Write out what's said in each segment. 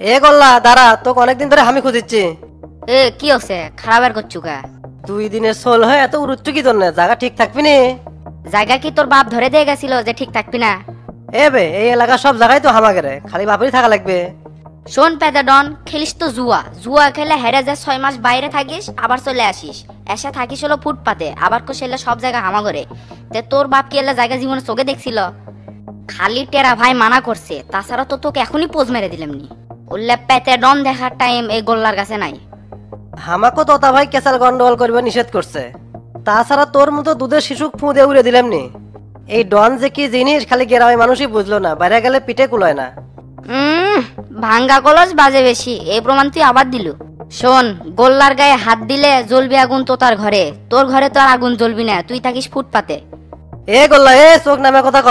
এ গল্লা দাঁড়া, তোকে অনেকদিন ধরে আমি খুঁজিচ্ছি। এ কি হচ্ছে খারাপ করছু কা? 2 দিনের সোল হয়ে এত উড়ুচ্ছু কি জন্য? জায়গা ঠিক থাকবি নি? জায়গা কি তোর বাপ ধরে দিয়ে গেছিল যে ঠিক থাকবি না? এ বে, এই এলাকা সব জায়গায় তো হামাগেরে, খালি বাপেরই থাকা লাগবে। শোন পেদা ডন, খেলিস তো জুয়া। জুয়া খেলে হেরে যা 6 মাস বাইরে থাকিস, আবার চলে আসিস। এসে থাকিস হলো ফুটপাতে, আবার কোশেলে সব জায়গা হামাগরে। তে তোর বাপ কি এলা জায়গা জীবনে চোখে দেখছিল? খালি টেরা ভাই মানা করছে, তাছাড়া তো তোকে এখনই পোজ মেরে দিলাম নি। উল্লে পেতে ডন দেখার টাইম এই গোল্লার কাছে নাই। হামাকো তোতা ভাই কেসাল গন্ডগোল করবে নিষেধ করছে। তাছাড়া তোর মতো দুধের শিশুক ফু দিয়ে উড়ে দিলাম নি। এই ডন যে কি জিনিস খালি গ্রামের মানুষই বুঝলো না, বাইরে গেলে পিঠে কুলায় না। ভাঙ্গা কলস বাজে বেশি, এই প্রমাণ তুই আবার দিলু। শোন, গোল্লার গায়ে হাত দিলে জ্বলবি আগুন তো তার ঘরে, তোর ঘরে তো আর আগুন জ্বলবি না, তুই থাকিস ফুটপাতে। এ গোল্লা, এ চোখ নামে কথা ক,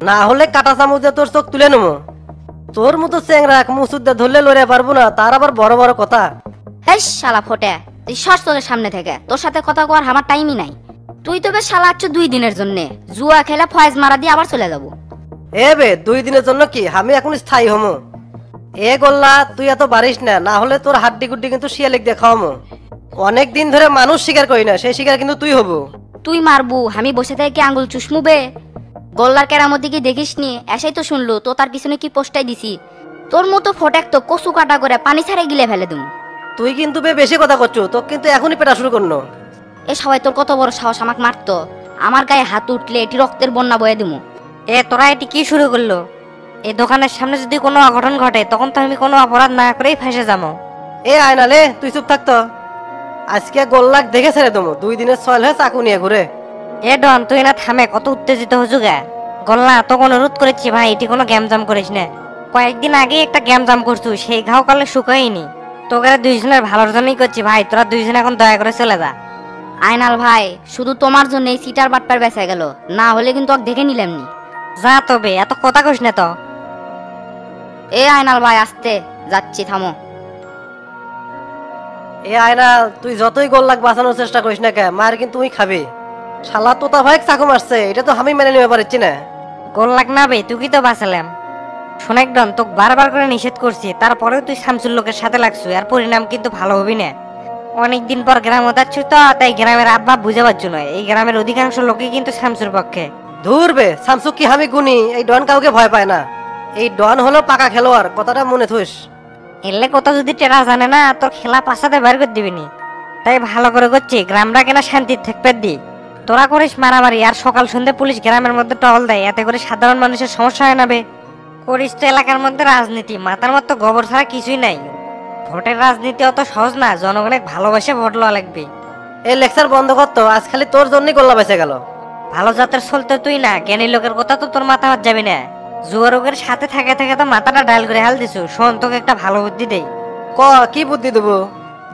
না হলে কাটা চামচ দিয়ে তোর চোখ তুলে নেবো। তোর মতো চেংরা মুসুদ্দে ধরলে লড়ে পারবো না, তার আবার বড় বড় কথা। হেই শালা ফোটে, তুই সর তোর সামনে থেকে, তোর সাথে কথা কওয়ার আমার টাইমই নাই। তুই তো বেশ শালা আচ্ছ 2 দিনের জন্য, জুয়া খেলে ফয়েজ মারা দিয়ে আবার চলে যাবো। এ বে, 2 দিনের জন্য কি আমি এখন স্থায়ী হমো? এ গোল্লা, তুই এত বাড়িস না, না হলে তোর হাড্ডি গুড্ডি কিন্তু শিয়ালিক দিয়ে খাওয়ামো। অনেক দিন ধরে মানুষ শিকার করি না, সেই শিকার কিন্তু তুই হবো। তুই মারবু, আমি বসে থেকে কি আঙ্গুল চুষমুবে? গোল্লার কেরামতি কি দেখিস নি? এসেই তো শুনলো তো তার পিছনে কি পোস্টাই দিছি। তোর মতো ফটেক তো কচু কাটা করে পানি ছাড়াই গিলে ফেলে দুম। তুই কিন্তু বে বেশি কথা করছো, তোকে কিন্তু এখনই পেটা শুরু করনো। এ সবাই তোর কত বড় সাহস আমাকে মারতো? আমার গায়ে হাত উঠলে এটি রক্তের বন্যা বয়ে দিমু। এ তোরা এটি কি শুরু করলো? এই দোকানের সামনে যদি কোনো অঘটন ঘটে তখন তো আমি কোনো অপরাধ না করেই ফেসে যাবো। এ আয়নালে, তুই চুপ থাকতো। আজকে গোল্লাক দেখে ছেড়ে দেবো, 2 দিনের সয়েল হয়ে চাকু নিয়ে ঘুরে। এ ডন, তুই না থামে, কত উত্তেজিত হচ্ছু গা। গল্লা তোকে অনুরোধ করেছি ভাই, এটি কোনো গ্যামজাম করিস না। কয়েকদিন আগে একটা গ্যামজাম করছু, সেই ঘাও কালে শুকাইনি। তোকে 2 জনের ভালোর জন্যই করছি ভাই, তোরা 2 জন এখন দয়া করে চলে যা। আয়নাল ভাই, শুধু তোমার জন্য এই সিটার বাটপার বেঁচে গেল, না হলে কিন্তু ওকে দেখে নিলাম নি। যা তবে, এত কথা কইস না তো। এ আয়নাল ভাই, আসতে যাচ্ছি, থামো। এ আয়না, তুই যতই গোল্লাক বাঁচানোর চেষ্টা করিস না কে, মার কিন্তু তুই খাবি। শালা তোতা ভাই চাকু মারছে, এটা তো আমি মেনে নিতে পারছি না। গোল্লাক না বে, তুই কি তো বাঁচালাম। শোনেক ডন, তোকে বারবার করে নিষেধ করছি, তারপরেও তুই শামসুর লোকের সাথে লাগছু, আর পরিণাম কিন্তু ভালো হবি না। অনেকদিন পর গ্রামে যাচ্ছ তো, তাই গ্রামের আব্বা বুঝে পাচ্ছ না, এই গ্রামের অধিকাংশ লোকই কিন্তু শামসুর পক্ষে। ধুর বে, শামসু কি আমি গুনি? এই ডন কাউকে ভয় পায় না। এই ডন হলো পাকা খেলোয়াড়, কথাটা মনে থুস। এলে কথা যদি টেরা জানে না, তোর খেলা পাশাতে বের করে দিবিনি। তাই ভালো করে করছি, গ্রামটা কেনা শান্তি থাকবে দি। তোরা করিস মারামারি, আর সকাল সন্ধ্যে পুলিশ গ্রামের মধ্যে টহল দেয়, এতে করে সাধারণ মানুষের সমস্যা হয় না বে। করিস তো এলাকার মধ্যে রাজনীতি, মাথার মতো গোবর ছাড়া কিছুই নাই। ভোটের রাজনীতি অত সহজ না, জনগণের ভালোবাসে ভোট লওয়া লাগবে। এই লেকচার বন্ধ করতো, আজ খালি তোর জন্যই গোল্লা বেঁচে গেল। ভালো জাতের চলতে তুই না, জ্ঞানী লোকের কথা তো তোর মাথা হাত যাবি না। জুয়া রোগের সাথে থাকে থাকে তো মাথাটা ডাল করে হাল দিছু। শোন, তোকে একটা ভালো বুদ্ধি দেই। ক, কি বুদ্ধি দেবো?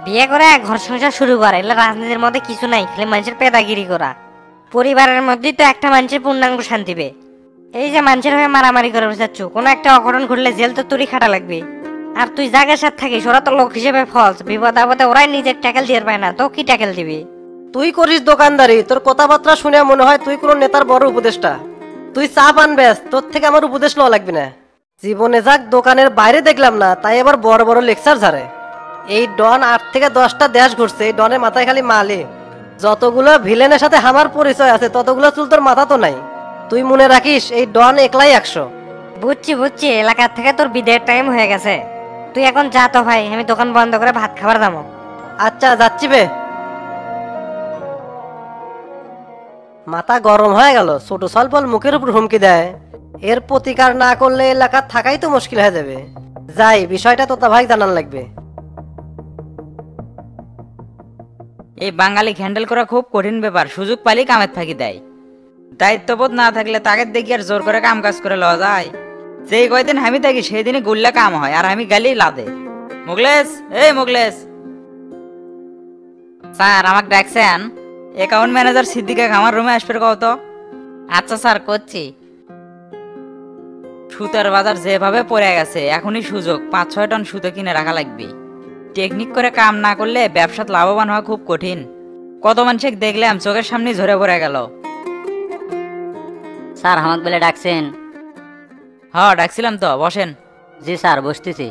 বিয়ে করে ঘর সংসার শুরু করা, এলে রাজনীতির মধ্যে কিছু নাই, খালি মানুষের পেদাগিরি করা। পরিবারের মধ্যেই তো একটা মানুষের পূর্ণাঙ্গ শান্তি বে। এই যে মানুষের হয়ে মারামারি করে বসাচ্ছ, কোনো একটা অঘটন ঘটলে জেল তো তুই খাটা লাগবে। আর তুই জায়গার সাথে থাকিস, ওরা তো লোক হিসেবে ফলস, বিপদ আপদে ওরাই নিজের ট্যাকেল দিয়ে পায় না, তো কি ট্যাকেল দিবি? তুই করিস দোকানদারি, তোর কথাবার্তা শুনে মনে হয় তুই কোনো নেতার বড় উপদেষ্টা। তুই চা পান বেশ, তোর থেকে আমার উপদেশ লওয়া লাগবে না। জীবনে যাক দোকানের বাইরে দেখলাম না, তাই আবার বড় বড় লেকচার ঝাড়ে। এই ডন 8 থেকে 10টা দেশ ঘুরছে, এই ডনের মাথায় খালি মালে। যতগুলো ভিলেনের সাথে আমার পরিচয় আছে, ততগুলো চুল তোর মাথা তো নাই। তুই মনে রাখিস, এই ডন একলাই 100। বুঝছি বুঝছি, এলাকা থেকে তোর বিদায়ের টাইম হয়ে গেছে। তুই এখন যা তো ভাই, আমি দোকান বন্ধ করে ভাত খাবার যাবো। আচ্ছা, যাচ্ছি বে। মাথা গরম হয়ে গেল, ছোট সলপল মুখের উপর হুমকি দেয়। এর প্রতিকার না করলে এলাকা থাকাই তো মুশকিল হয়ে যাবে। যাই, বিষয়টা তোতা ভাই জানান লাগবে। এই বাঙালি হ্যান্ডেল করা খুব কঠিন ব্যাপার, সুযোগ পালি কামের ফাঁকি দেয়। দায়িত্ববোধ না থাকলে তাকে দেখি আর জোর করে কাম কাজ করে লওয়া যায়। যেই কয়দিন আমি থাকি সেই দিনে গুল্লা কাম হয়, আর আমি গালি লাদে। মুগলেশ, এই মুগলেশ। স্যার, আমাকে ডাকছেন? অ্যাকাউন্ট ম্যানেজার সিদ্দিকা আমার রুমে আসবে কত? আচ্ছা স্যার, করছি। সুতার বাজার যেভাবে পড়ে গেছে, এখনই সুযোগ, 5-6 টন সুতো কিনে রাখা লাগবে। টেকনিক করে কাম না করলে ব্যবসাত লাভবান হওয়া খুব কঠিন। কত মানুষকে দেখলাম চোখের সামনে ঝরে পড়ে গেল। স্যার, আমাকে বলে ডাকছেন? হ্যাঁ, ডাকছিলাম তো, বসেন। জি স্যার, বসতেছি।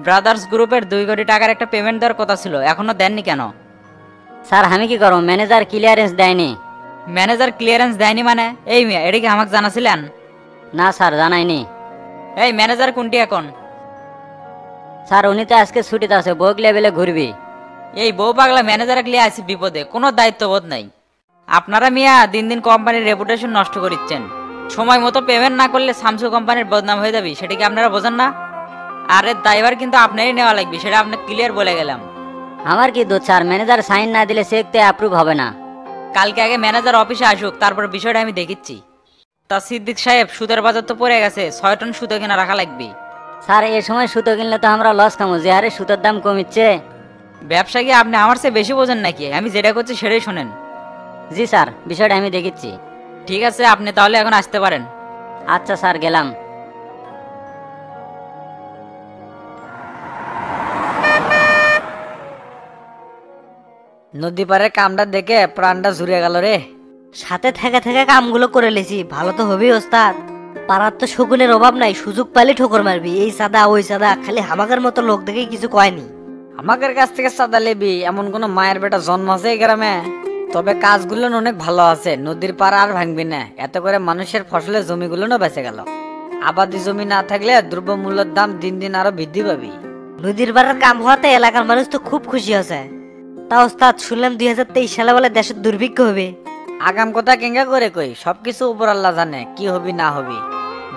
ব্রাদার্স গ্রুপের 2 কোটি টাকার একটা পেমেন্ট দেওয়ার কথা ছিল, এখনো দেননি কেন? স্যার আমি কি করব, ম্যানেজার ক্লিয়ারেন্স দেয়নি। ম্যানেজার ক্লিয়ারেন্স দেয়নি মানে? এই মিয়া, এটা কি আমাকে জানাছিলেন? না স্যার, জানাইনি। এই ম্যানেজার কোনটি এখন? স্যার উনি তো আজকে ছুটিতে আছে, বউক লেভেলে ঘুরবি। এই বউ পাগলা ম্যানেজার লিয়ে আছে বিপদে, কোনো দায়িত্ববোধ নাই। আপনারা মিয়া দিন দিন কোম্পানির রেপুটেশন নষ্ট করিচ্ছেন। সময় মতো পেমেন্ট না করলে শামসু কোম্পানির বদনাম হয়ে যাবে, সেটা কি আপনারা বোঝেন না? আর এর দায়ভার কিন্তু আপনারই নেওয়া লাগবে, সেটা আপনাকে ক্লিয়ার বলে গেলাম। আমার কি দোষ স্যার, ম্যানেজার সাইন না দিলে চেক তো অ্যাপ্রুভ হবে না। কালকে আগে ম্যানেজার অফিসে আসুক, তারপর বিষয়টা আমি দেখিচ্ছি। তা সিদ্দিক সাহেব, সুদের বাজার তো পড়ে গেছে, 6 টন সুতো কিনা রাখা লাগবে। স্যার এই সময় সুতো কিনলে তো আমরা লস খামো, যে হারে সুতোর দাম কমিচ্ছে। ব্যবসা কি আপনি আমার চেয়ে বেশি বোঝেন নাকি? আমি যেটা করছি সেটাই শোনেন। জি স্যার, বিষয়টা আমি দেখিচ্ছি। ঠিক আছে, আপনি তাহলে এখন আসতে পারেন। আচ্ছা স্যার, গেলাম। নদী পাড়ের কামটা দেখে প্রাণটা জুড়ে গেল রে। সাথে থেকে থেকে কামগুলো করে লেছি, ভালো তো হবেই ওস্তাদ। পাড়ার তো শকুনের অভাব নাই, সুযোগ পাইলে ঠোকর মারবি। এই সাদা ওই সাদা, খালি হামাকের মতো লোক দেখে কিছু কয়নি। আমাদের কাছ থেকে সাদা লেবি এমন কোন মায়ের বেটা জন্ম আছে এই গ্রামে? তবে কাজগুলো অনেক ভালো আছে, নদীর পাড় আর ভাঙবি না, এত করে মানুষের ফসলের জমিগুলো বেঁচে গেল। আবাদি জমি না থাকলে দ্রব্যমূল্যের দাম দিন দিন আরো বৃদ্ধি পাবি। নদীর পাড়ের কাম হওয়াতে এলাকার মানুষ তো খুব খুশি আছে। তা ওস্তাদ, শুনলাম 2023 সালে বলে দেশের দুর্ভিক্ষ হবে। আগাম কথা কেঙ্গা করে কই, সবকিছু উপর আল্লাহ জানে কি হবি না হবি।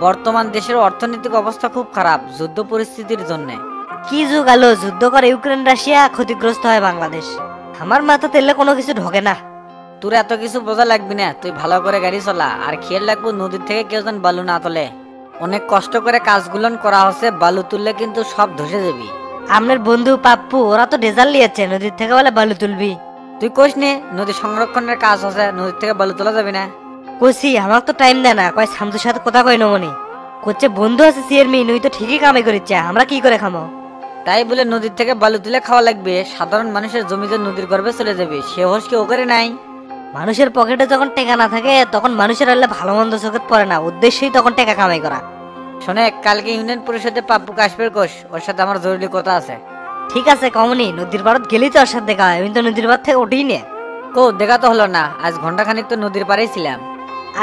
বর্তমান দেশের অর্থনৈতিক অবস্থা খুব খারাপ, যুদ্ধ পরিস্থিতির জন্য। কি যুগ আলো, যুদ্ধ করে ইউক্রেন রাশিয়া, ক্ষতিগ্রস্ত হয় বাংলাদেশ। আমার মাথা তেলে কোনো কিছু ঢোকে না। তোর এত কিছু বোঝা লাগবি না, তুই ভালো করে গাড়ি চলা, আর খেয়াল রাখবো নদীর থেকে কেউ যেন বালু না তোলে। অনেক কষ্ট করে কাজগুলো করা হচ্ছে, বালু তুললে কিন্তু সব ধসে যাবি। আপনার বন্ধু পাপ্পু ওরা তো রেজাল্ট লিয়েছে, নদীর থেকে বলে বালু তুলবি। তুই কইস নি নদী সংরক্ষণের কাজ আছে, নদীর থেকে বালু তোলা যাবে না? কইছি আমার তো টাইম দেয় না, কয় শামসুর সাথে কথা কই নমনি। করছে বন্ধু আছে চেয়ারম্যান, ওই তো ঠিকই কামাই করিচ্ছে, আমরা কি করে খামো? তাই বলে নদীর থেকে বালু তুলে খাওয়া লাগবে? সাধারণ মানুষের জমি যে নদীর গর্ভে চলে যাবে, সে হোস কি ও করে নাই? মানুষের পকেটে যখন টাকা না থাকে তখন মানুষের হলে ভালো মন্দ চোখে পড়ে না, উদ্দেশ্যই তখন টাকা কামাই করা। শোনে, কালকে ইউনিয়ন পরিষদে পাপ্পু কাশবের কোষ, ওর সাথে আমার জরুরি কথা আছে। ঠিক আছে কমনি, নদীর পাড়ত গেলেই তো ওর সাথে দেখা হয়, আমি তো নদীর পাড় থেকে উঠেই নে। কো দেখা তো হলো না, আজ ঘন্টাখানিক তো নদীর পাড়েই ছিলাম।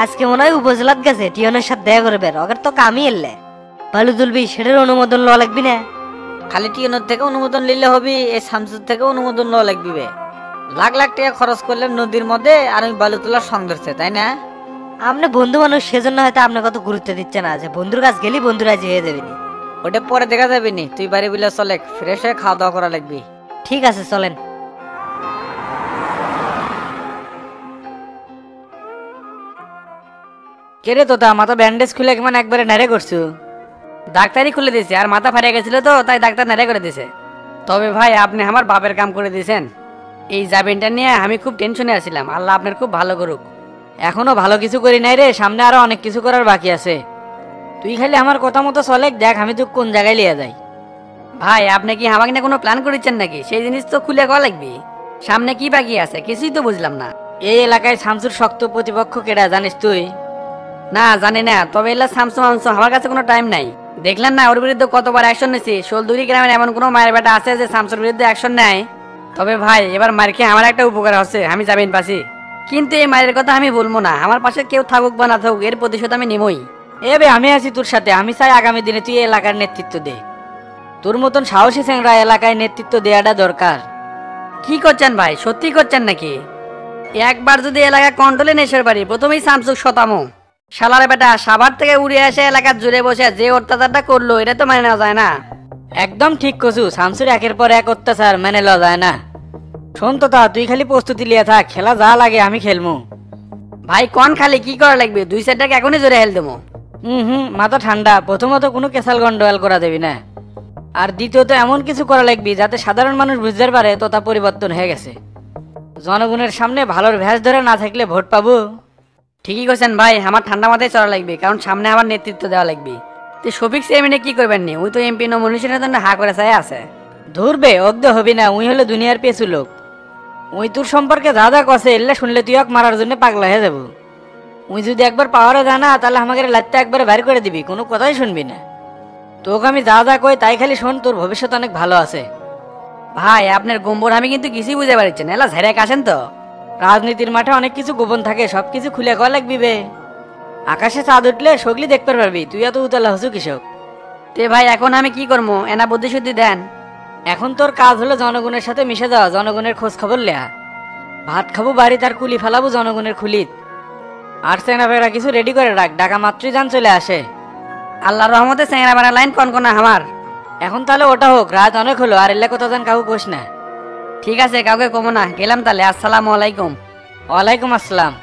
আজকে মনে হয় উপজেলাত গেছে, টিয়নের সাথে দেখা করবে, ওদের তো কামই এলে। বালু তুলবি সেটার অনুমোদন লওয়া লাগবি না? খালি টিয়নের থেকে অনুমোদন নিলে হবি, এই শামসুর থেকে অনুমোদন লওয়া লাগবে। লাখ লাখ টাকা খরচ করলে নদীর মধ্যে, আর আমি বালু তোলার সঙ্গ ধরছে, তাই না? আপনি বন্ধু মানুষ, সেজন্য হয়তো আপনার কত গুরুত্ব দিচ্ছে না, যে বন্ধুর কাছে গেলি বন্ধুরা যে হয়ে যাবে নি। ওটা পরে দেখা যাবে নি, তুই বাড়ি বিলে চলে, ফ্রেশ হয়ে খাওয়া দাওয়া করা লাগবি। ঠিক আছে চলেন। কেরে তোতা, মাথা ব্যান্ডেজ খুলে কেমন একবারে নেড়ে করছু? ডাক্তারই খুলে দিয়েছে, আর মাথা ফাটিয়ে গেছিল তো তাই ডাক্তার নেড়ে করে দিয়েছে। তবে ভাই আপনি আমার বাপের কাম করে দিয়েছেন। এই জামিনটা নিয়ে আমি খুব টেনশনে আছিলাম, আল্লাহ আপনার খুব ভালো করুক। এখনো ভালো কিছু করি নাই রে, সামনে আরো অনেক কিছু করার বাকি আছে। তুই খালি আমার কথা মতো চলে দেখ, আমি তো কোন জায়গায় লিয়ে যাই। ভাই আপনি কি আমাকে নিয়ে কোনো প্ল্যান করেছেন নাকি? সেই জিনিস তো খুলে কওয়া লাগবে। সামনে কি বাকি আছে কিছুই তো বুঝলাম না। এই এলাকায় শামসুর শক্ত প্রতিপক্ষ কেডা জানিস তুই? না জানি না, তবে এলা শামসু মামসু আমার কাছে কোনো টাইম নাই। দেখলেন না ওর বিরুদ্ধে কতবার অ্যাকশন নিয়েছি। শোলদুরি গ্রামের এমন কোনো মায়ের বেটা আছে যে শামসুর বিরুদ্ধে অ্যাকশন নেয়? তবে ভাই এবার মার খেয়ে আমার একটা উপকার হচ্ছে, আমি জামিন পাচ্ছি। কিন্তু এই মায়ের কথা আমি বলবো না, আমার পাশে কেউ থাকুক বা না থাকুক এর প্রতিশোধ আমি নেবই। এবে আমি আছি তোর সাথে, আমি চাই আগামী দিনে তুই এলাকার নেতৃত্ব দে। তোর মতন সাহসী চেংরা এলাকায় নেতৃত্ব দেওয়াটা দরকার। কি করছেন ভাই, সত্যি করছেন নাকি? একবার যদি এলাকা কন্ট্রোলে নেশার বাড়ি, প্রথমেই শামসুক শতামো শালার বেটা সাভার থেকে উড়ে এসে এলাকার জুড়ে বসে যে অত্যাচারটা করলো, এটা তো মানে নেওয়া যায় না। একদম ঠিক কছু, শামসুর একের পর এক অত্যাচার মেনে লওয়া যায় না। শোন তো তা, তুই খালি প্রস্তুতি লিয়ে থাক, খেলা যা লাগে আমি খেলবো। ভাই কন খালি কি করা লাগবে? 2 সেটটাকে এখনই জোরে হেল দেবো। মাথা ঠান্ডা, প্রথমত কোনো কেসাল গন্ডগোল করা দেবি না, আর দ্বিতীয়ত এমন কিছু করা লাগবি যাতে সাধারণ মানুষ বুঝতে পারে তো তা পরিবর্তন হয়ে গেছে। জনগণের সামনে ভালোর ভ্যাস ধরে না থাকলে ভোট পাবো। ঠিকই কইছেন ভাই, আমার ঠান্ডা মাথায় চলা লাগবে, কারণ সামনে আমার নেতৃত্ব দেওয়া লাগবে। তো শফিক চেয়ারম্যানে কি করবেন নি? ওই তো এমপি নমিনেশনের জন্য হা করে চাই আছে। ধরবে অগ্ধ হবি না, উই হলে দুনিয়ার পেছু লোক। ওই তোর সম্পর্কে যা যা কছে এলে শুনলে তুই মারার জন্য পাগলা হয়ে যাব। উই যদি একবার পাওয়ারে জানা তাহলে আমাকে লাইটটা একবারে বাইর করে দিবি, কোনো কথাই শুনবি না। তোকে আমি যা যা কই তাই খালি শোন, তোর ভবিষ্যৎ অনেক ভালো আছে। ভাই আপনার গম্বর আমি কিন্তু কিছুই বুঝতে পারছি না, এলা ঝেড়ে আসেন তো। রাজনীতির মাঠে অনেক কিছু গোপন থাকে, সব কিছু খুলে কয়া লাগবি বে। আকাশে চাঁদ উঠলে সগলি দেখতে পারবি, তুই এত উতলা হসু কৃষক। তে ভাই এখন আমি কি করবো, এনা বুদ্ধি শুদ্ধি দেন। এখন তোর কাজ হলো জনগণের সাথে মিশে যাওয়া, জনগণের খোঁজ খবর লেয়া। ভাত খাবো বাড়ি, তার কুলি ফেলাবো জনগণের খুলিত। আর চেংড়া কিছু রেডি করে রাখ, ডাকা মাত্রই যান চলে আসে। আল্লাহর রহমতে চেংড়া বেড়া লাইন কনকনা আমার। এখন তাহলে ওটা হোক, রাত অনেক হলো, আর এলে কথা যান কাউকে কোস না। ঠিক আছে, কাউকে কমো না, গেলাম তাহলে। আসসালামু আলাইকুম। ওয়ালাইকুম আসসালাম।